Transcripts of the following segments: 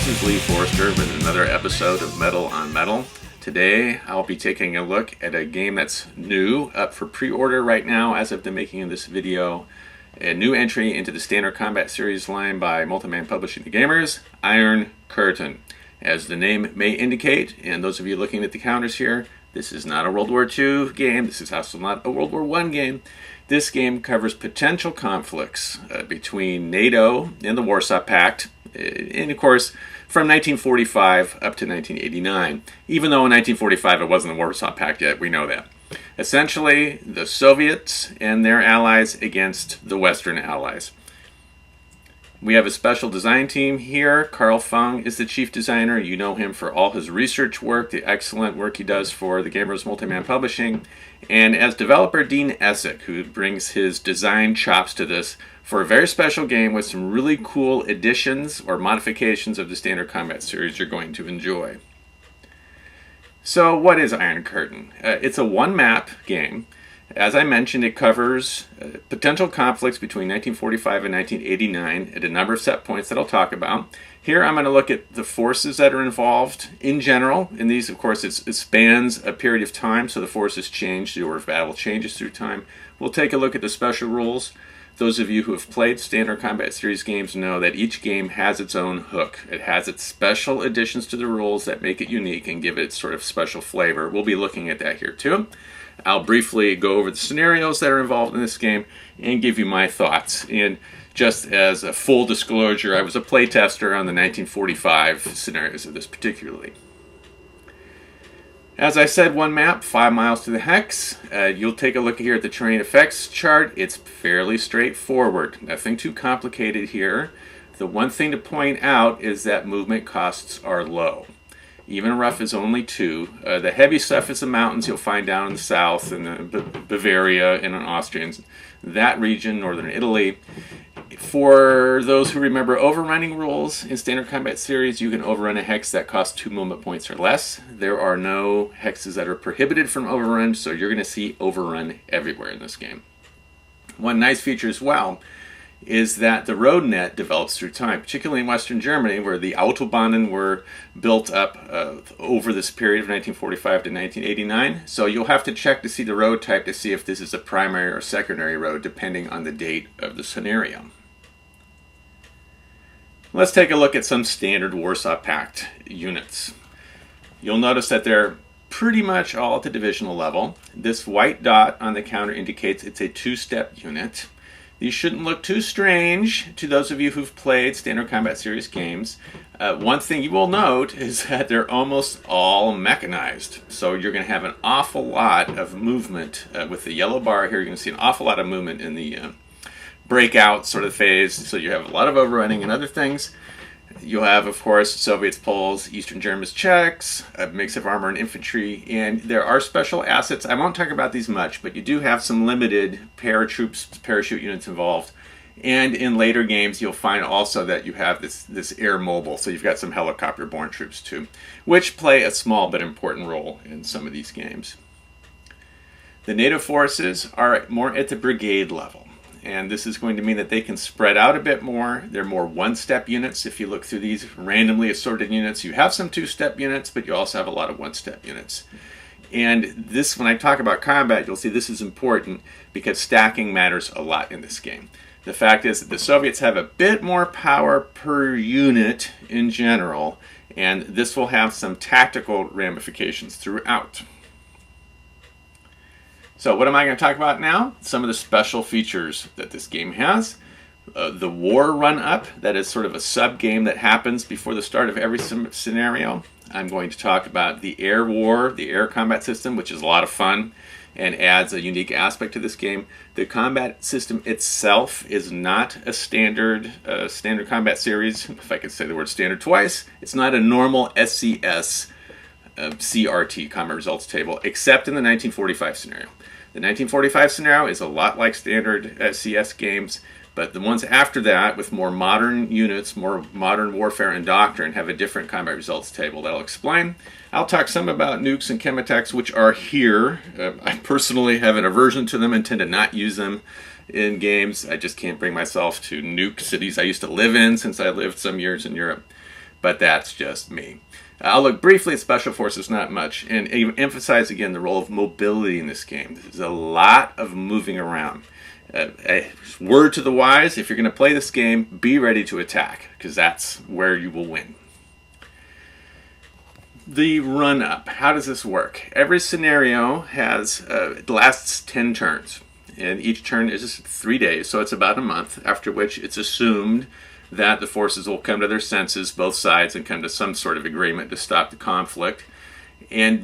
this is Lee Forrester with another episode of Metal on Metal. Today I'll be taking a look at a game that's new, up for pre-order right now as of the making of this video. A new entry into the Standard Combat Series line by Multiman Publishing the Gamers, Iron Curtain. As the name may indicate, and those of you looking at the counters here, this is not a World War II game, this is also not a World War I game. This game covers potential conflicts between NATO and the Warsaw Pact, and of course from 1945 up to 1989. Even though in 1945 it wasn't the Warsaw Pact yet, we know that. Essentially, the Soviets and their allies against the Western allies. We have a special design team here. Carl Fung is the chief designer. You know him for all his research work, the excellent work he does for the Gamers Multiman Publishing, and as developer Dean Essick, who brings his design chops to this for a very special game with some really cool additions or modifications of the Standard Combat Series you're going to enjoy. So what is Iron Curtain? It's a one-map game. As I mentioned, it covers potential conflicts between 1945 and 1989 at a number of set points that I'll talk about. Here I'm going to look at the forces that are involved in general. In these, of course, it spans a period of time, so the forces change, the order of battle changes through time. We'll take a look at the special rules. Those of you who have played Standard Combat Series games know that each game has its own hook. It has its special additions to the rules that make it unique and give it sort of special flavor. We'll be looking at that here too. I'll briefly go over the scenarios that are involved in this game and give you my thoughts. And just as a full disclosure, I was a playtester on the 1945 scenarios of this particularly. As I said, one map, 5 miles to the hex. You'll take a look here at the terrain effects chart. It's fairly straightforward. Nothing too complicated here. The one thing to point out is that movement costs are low. Even rough is only 2. The heavy stuff is the mountains you'll find down in the south, in Bavaria and in Austria, and that region, northern Italy. For those who remember overrunning rules in Standard Combat Series, you can overrun a hex that costs 2 movement points or less. There are no hexes that are prohibited from overrun, so you're going to see overrun everywhere in this game. One nice feature as well is that the road net develops through time, particularly in Western Germany, where the Autobahnen were built up over this period of 1945 to 1989. So you'll have to check to see the road type to see if this is a primary or secondary road, depending on the date of the scenario. Let's take a look at some standard Warsaw Pact units. You'll notice that they're pretty much all at the divisional level. This white dot on the counter indicates it's a 2-step unit. These shouldn't look too strange to those of you who've played Standard Combat Series games. One thing you will note is that they're almost all mechanized. So you're going to have an awful lot of movement. With the yellow bar here, you're going to see an awful lot of movement in the breakout sort of phase. So you have a lot of overrunning and other things. You'll have, of course, Soviets, Poles, Eastern Germans, Czechs, a mix of armor and infantry, and there are special assets. I won't talk about these much, but you do have some limited paratroops, parachute units involved. And in later games, you'll find also that you have this air mobile, so you've got some helicopter-borne troops too, which play a small but important role in some of these games. The NATO forces are more at the brigade level. And this is going to mean that they can spread out a bit more. They're more one-step units. If you look through these randomly assorted units, you have some 2-step units, but you also have a lot of one-step units. And this, when I talk about combat, you'll see this is important because stacking matters a lot in this game. The fact is that the Soviets have a bit more power per unit in general, and this will have some tactical ramifications throughout. So what am I going to talk about now? Some of the special features that this game has. The war run-up, that is sort of a sub-game that happens before the start of every scenario. I'm going to talk about the air war, the air combat system, which is a lot of fun and adds a unique aspect to this game. The combat system itself is not a standard combat series, if I could say the word standard twice. It's not a normal SCS CRT, combat results table, except in the 1945 scenario. The 1945 scenario is a lot like standard SCS games, but the ones after that, with more modern units, more modern warfare and doctrine, have a different combat results table that I'll explain. I'll talk some about nukes and chematechs, which are here. I personally have an aversion to them and tend to not use them in games. I just can't bring myself to nuke cities I used to live in, since I lived some years in Europe. but that's just me. I'll look briefly at special forces, not much, and emphasize again the role of mobility in this game. There's a lot of moving around. A word to the wise, if you're going to play this game, be ready to attack, because that's where you will win. The run-up, how does this work? Every scenario lasts 10 turns, and each turn is 3 days, so it's about a month, after which it's assumed that the forces will come to their senses, both sides, and come to some sort of agreement to stop the conflict. And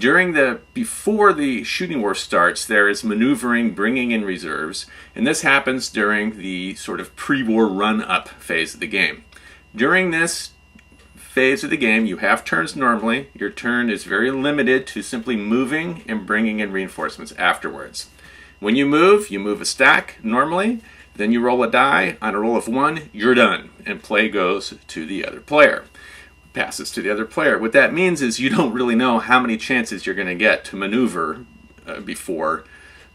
before the shooting war starts, there is maneuvering, bringing in reserves, and this happens during the sort of pre-war run-up phase of the game. During this phase of the game, you have turns normally. Your turn is very limited to simply moving and bringing in reinforcements afterwards. When you move a stack normally, then you roll a die. On a roll of 1, you're done, and play goes to the other player. Passes to the other player. What that means is you don't really know how many chances you're going to get to maneuver before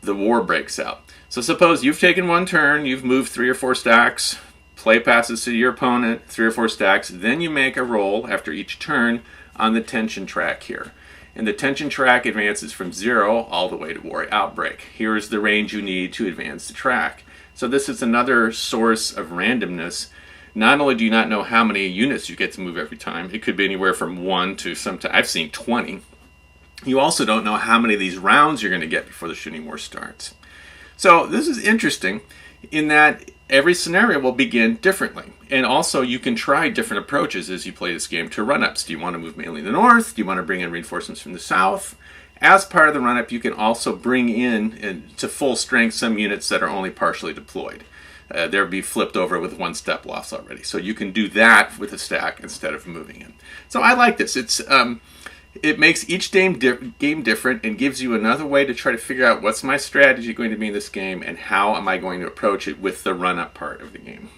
the war breaks out. So suppose you've taken 1 turn, you've moved 3 or 4 stacks, play passes to your opponent, 3 or 4 stacks, then you make a roll after each turn on the tension track here. And the tension track advances from 0 all the way to war outbreak. Here is the range you need to advance the track. So this is another source of randomness. Not only do you not know how many units you get to move every time, it could be anywhere from 1 to sometimes, I've seen 20. You also don't know how many of these rounds you're going to get before the shooting war starts. So this is interesting in that every scenario will begin differently. And also you can try different approaches as you play this game to run-ups. Do you want to move mainly the north? Do you want to bring in reinforcements from the south? As part of the run-up, you can also bring in to full strength some units that are only partially deployed. They'll be flipped over with 1 step loss already. So you can do that with a stack instead of moving in. So I like this. It makes each game different and gives you another way to try to figure out what's my strategy going to be in this game and how am I going to approach it with the run-up part of the game.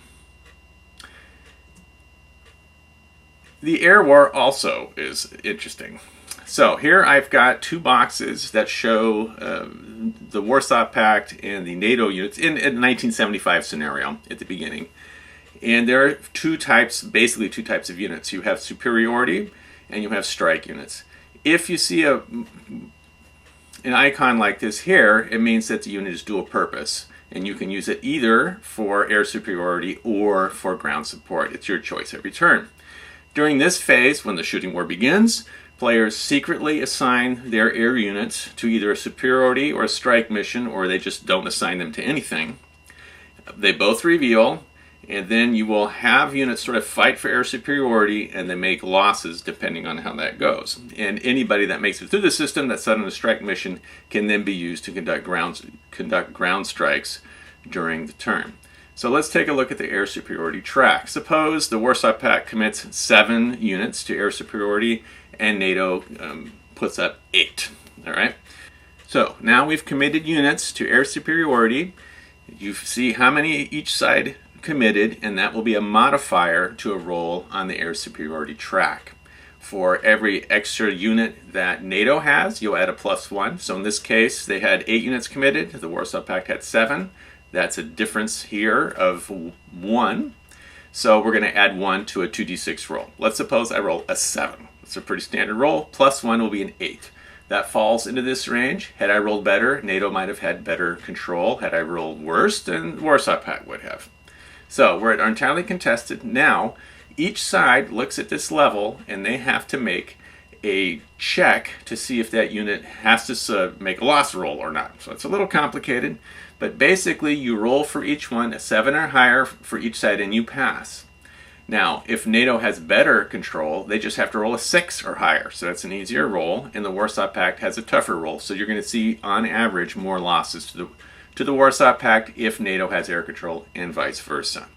The air war also is interesting. So here I've got 2 boxes that show the Warsaw Pact and the NATO units in a 1975 scenario at the beginning. And there are basically two types of units. You have superiority and you have strike units. If you see an icon like this here, it means that the unit is dual purpose. And you can use it either for air superiority or for ground support. It's your choice every turn. During this phase, when the shooting war begins, players secretly assign their air units to either a superiority or a strike mission, or they just don't assign them to anything. They both reveal, and then you will have units sort of fight for air superiority, and they make losses depending on how that goes. And anybody that makes it through the system that's set on a strike mission can then be used to conduct ground strikes during the turn. So let's take a look at the air superiority track. Suppose the Warsaw Pact commits 7 units to air superiority and NATO puts up 8. All right. So now we've committed units to air superiority. You see how many each side committed, and that will be a modifier to a roll on the air superiority track. For every extra unit that NATO has, you'll add a +1. So in this case, they had 8 units committed. The Warsaw Pact had 7. That's a difference here of 1. So we're going to add 1 to a 2d6 roll. Let's suppose I roll a 7. It's a pretty standard roll. +1 will be an 8. That falls into this range. Had I rolled better, NATO might have had better control. Had I rolled worse, then Warsaw Pact would have. So we're entirely contested. Now, each side looks at this level, and they have to make a check to see if that unit has to make a loss roll or not. So it's a little complicated, but basically you roll for each one, a 7 or higher for each side, and you pass. Now, if NATO has better control, they just have to roll a 6 or higher, so that's an easier roll, and the Warsaw Pact has a tougher roll. So you're going to see, on average, more losses to the Warsaw Pact if NATO has air control, and vice versa.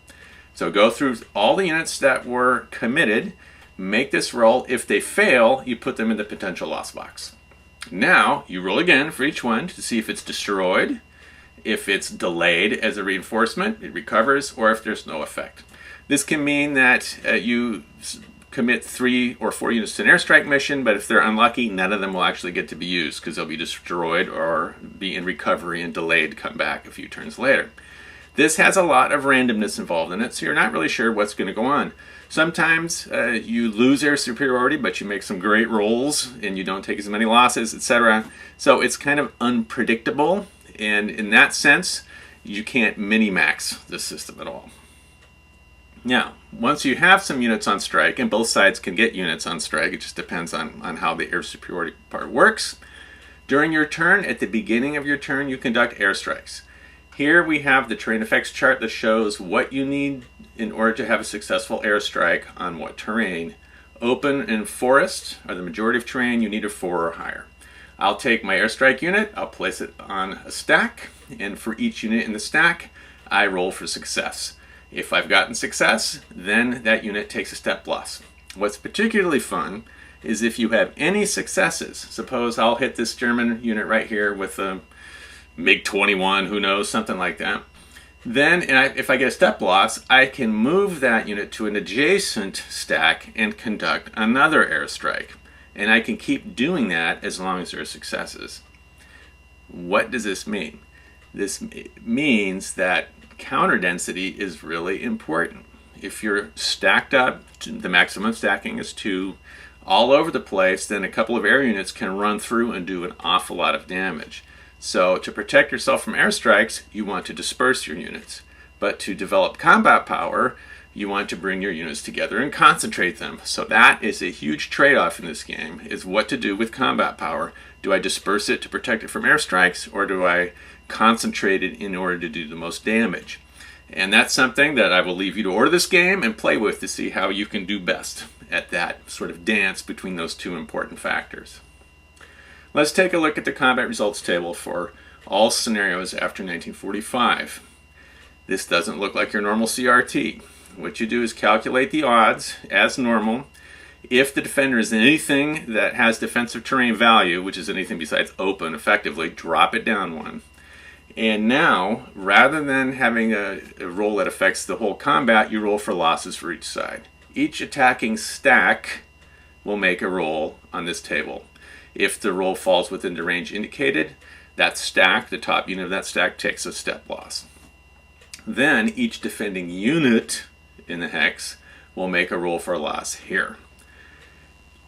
So go through all the units that were committed, make this roll. If they fail, you put them in the potential loss box. Now, you roll again for each one to see if it's destroyed, if it's delayed as a reinforcement, it recovers, or if there's no effect. This can mean that you commit 3 or 4 units to an airstrike mission, but if they're unlucky, none of them will actually get to be used because they'll be destroyed or be in recovery and delayed to come back a few turns later. This has a lot of randomness involved in it, so you're not really sure what's going to go on. Sometimes you lose air superiority, but you make some great rolls and you don't take as many losses, etc. So it's kind of unpredictable, and in that sense, you can't mini-max the system at all. Now, once you have some units on strike, and both sides can get units on strike, it just depends on how the air superiority part works. During your turn, at the beginning of your turn, you conduct airstrikes. Here we have the terrain effects chart that shows what you need in order to have a successful airstrike on what terrain. Open and forest are the majority of terrain. You need a 4 or higher. I'll take my airstrike unit, I'll place it on a stack, and for each unit in the stack, I roll for success. If I've gotten success, then that unit takes a step loss. What's particularly fun is if you have any successes. Suppose I'll hit this German unit right here with a MiG-21, who knows, something like that. Then, if I get a step loss, I can move that unit to an adjacent stack and conduct another airstrike. And I can keep doing that as long as there are successes. What does this mean? This means that counter density is really important. If you're stacked up, the maximum stacking is 2, all over the place, then a couple of air units can run through and do an awful lot of damage. So to protect yourself from airstrikes, you want to disperse your units. But to develop combat power, you want to bring your units together and concentrate them. So that is a huge trade-off in this game, is what to do with combat power. Do I disperse it to protect it from airstrikes, or do I concentrate it in order to do the most damage? And that's something that I will leave you to order this game and play with to see how you can do best at that sort of dance between those two important factors. Let's take a look at the combat results table for all scenarios after 1945. This doesn't look like your normal CRT. What you do is calculate the odds as normal. If the defender is anything that has defensive terrain value, which is anything besides open, effectively, drop it down 1. And now, rather than having a roll that affects the whole combat, you roll for losses for each side. Each attacking stack will make a roll on this table. If the roll falls within the range indicated, that stack, the top unit of that stack, takes a step loss. Then each defending unit in the hex will make a roll for a loss here.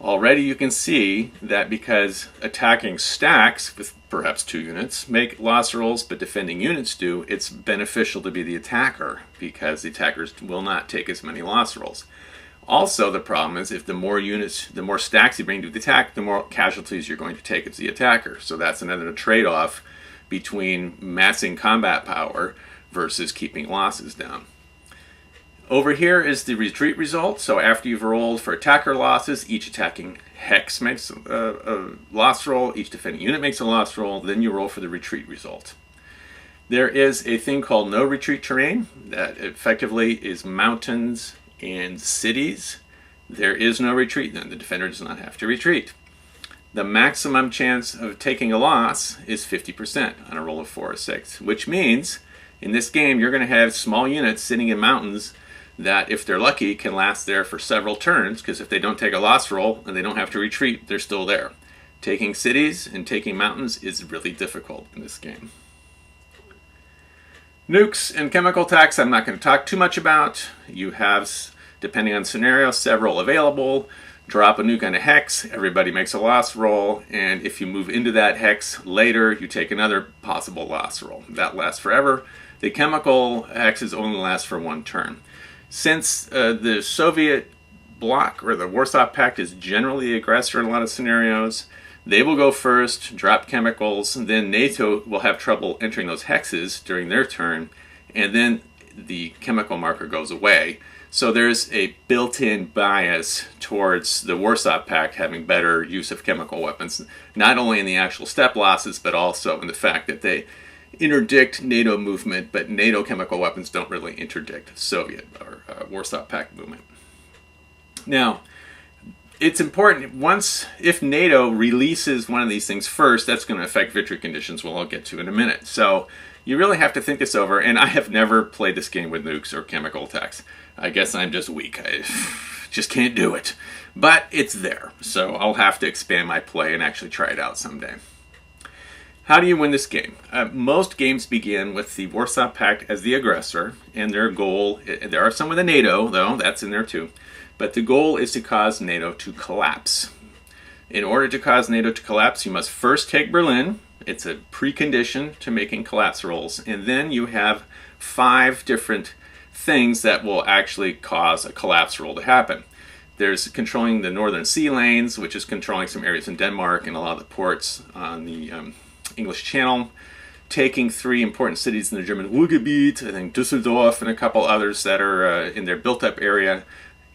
Already you can see that because attacking stacks with perhaps 2 units make loss rolls, but defending units do, it's beneficial to be the attacker because the attackers will not take as many loss rolls. Also, the problem is if the more units, the more stacks you bring to the attack, the more casualties you're going to take as the attacker. So that's another trade-off between massing combat power versus keeping losses down. Over here is the retreat result. So after you've rolled for attacker losses, each attacking hex makes a loss roll, each defending unit makes a loss roll, then you roll for the retreat result. There is a thing called no retreat terrain that effectively is mountains and cities. There is no retreat then. The defender does not have to retreat. The maximum chance of taking a loss is 50% on a roll of 4 or 6, which means in this game you're going to have small units sitting in mountains that, if they're lucky, can last there for several turns, because if they don't take a loss roll and they don't have to retreat, they're still there. Taking cities and taking mountains is really difficult in this game. Nukes and chemical attacks I'm not going to talk too much about. You have, depending on scenario, several available. Drop a nuke on a hex, everybody makes a loss roll, and if you move into that hex later, you take another possible loss roll. That lasts forever. The chemical hexes only last for 1 turn. Since the Soviet bloc, or the Warsaw Pact, is generally the aggressor in a lot of scenarios, they will go first, drop chemicals, and then NATO will have trouble entering those hexes during their turn, and then the chemical marker goes away. So there's a built-in bias towards the Warsaw Pact having better use of chemical weapons, not only in the actual step losses, but also in the fact that they interdict NATO movement, but NATO chemical weapons don't really interdict Soviet or Warsaw Pact movement. Now, it's important, if NATO releases one of these things first, that's going to affect victory conditions, we'll all get to in a minute. So you really have to think this over, and I have never played this game with nukes or chemical attacks. I guess I'm just weak. I just can't do it. But it's there, so I'll have to expand my play and actually try it out someday. How do you win this game? Most games begin with the Warsaw Pact as the aggressor, and their goal, there are some with the NATO, though, that's in there too, but the goal is to cause NATO to collapse. In order to cause NATO to collapse, you must first take Berlin. It's a precondition to making collapse rolls, and then you have 5 different things that will actually cause a collapse roll to happen. There's controlling the northern sea lanes, which is controlling some areas in Denmark and a lot of the ports on the English Channel, taking 3 important cities in the German Ruhrgebiet, I think Düsseldorf and a couple others that are in their built-up area,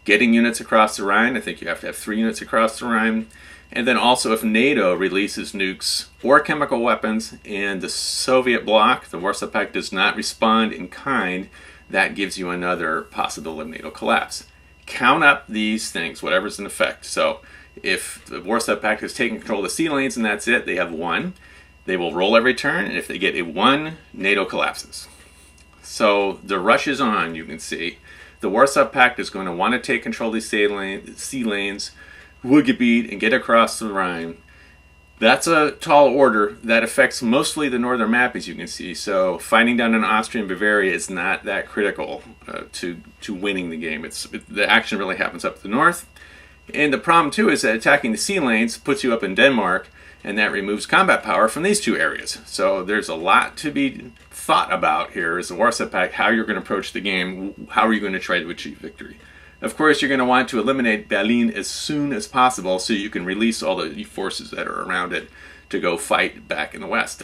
getting units across the Rhine. I think you have to have 3 units across the Rhine. And then also if NATO releases nukes or chemical weapons and the Soviet bloc, the Warsaw Pact, does not respond in kind, that gives you another possibility of NATO collapse. Count up these things, whatever's in effect. So if the Warsaw Pact has taken control of the sea lanes and that's it, they have 1. They will roll every turn, and if they get a 1, NATO collapses. So the rush is on, you can see. The Warsaw Pact is going to want to take control of these sea lanes, Ruhrgebiet, and get across the Rhine. That's a tall order that affects mostly the northern map, as you can see. So fighting down in Austria and Bavaria is not that critical to winning the game. The action really happens up the north. And the problem, too, is that attacking the sea lanes puts you up in Denmark, and that removes combat power from these 2 areas. So there's a lot to be thought about here as the Warsaw Pact, how you're going to approach the game, how are you going to try to achieve victory. Of course, you're going to want to eliminate Berlin as soon as possible so you can release all the forces that are around it to go fight back in the West.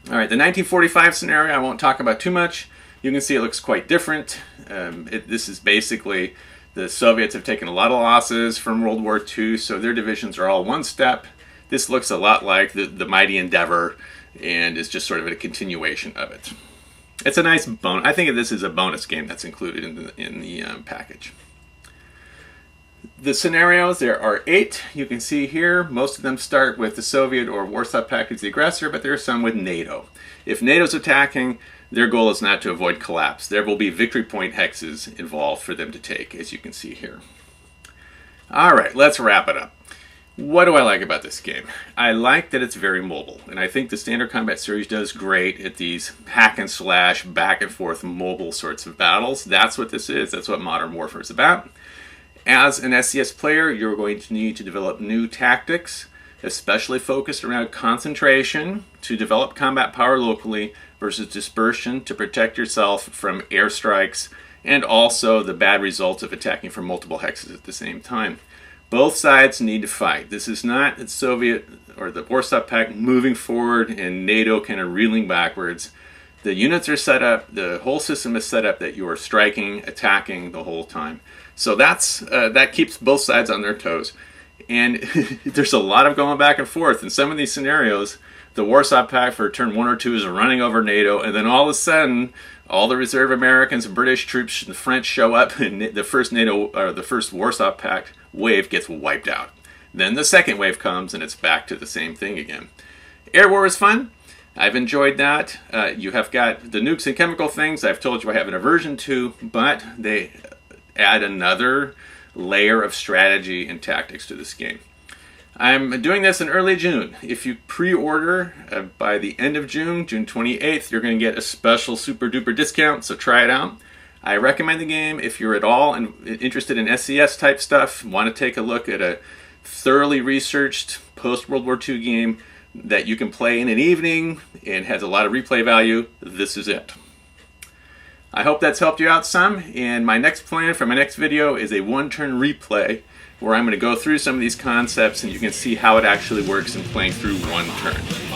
All right, the 1945 scenario I won't talk about too much. You can see it looks quite different. This is basically the Soviets have taken a lot of losses from World War II, so their divisions are all 1 step. This looks a lot like the Mighty Endeavor and is just sort of a continuation of it. It's a nice bonus. I think of this as a bonus game that's included in the package. The scenarios, there are 8. You can see here, most of them start with the Soviet or Warsaw Pact as the aggressor, but there are some with NATO. If NATO's attacking, their goal is not to avoid collapse. There will be victory point hexes involved for them to take, as you can see here. All right, let's wrap it up. What do I like about this game? I like that it's very mobile, and I think the Standard Combat series does great at these hack and slash, back and forth mobile sorts of battles. That's what this is. That's what Modern Warfare is about. As an SCS player, you're going to need to develop new tactics, especially focused around concentration to develop combat power locally versus dispersion to protect yourself from airstrikes and also the bad results of attacking from multiple hexes at the same time. Both sides need to fight. This is not the Soviet or the Warsaw Pact moving forward and NATO kind of reeling backwards. The units are set up, the whole system is set up that you are striking, attacking the whole time. So that keeps both sides on their toes. And there's a lot of going back and forth. In some of these scenarios, the Warsaw Pact for turn 1 or 2 is running over NATO, and then all of a sudden, all the reserve Americans and British troops and the French show up, and the first Warsaw Pact wave gets wiped out. Then the second wave comes, and it's back to the same thing again. Air War is fun. I've enjoyed that. You have got the nukes and chemical things I've told you I have an aversion to, but they add another layer of strategy and tactics to this game. I'm doing this in early June. If you pre-order by the end of June, June 28th, you're going to get a special super duper discount, so try it out. I recommend the game if you're at all interested in SCS type stuff, want to take a look at a thoroughly researched post-World War II game that you can play in an evening and has a lot of replay value. This is it. I hope that's helped you out some, and my next plan for my next video is a one-turn replay where I'm going to go through some of these concepts and you can see how it actually works in playing through one turn.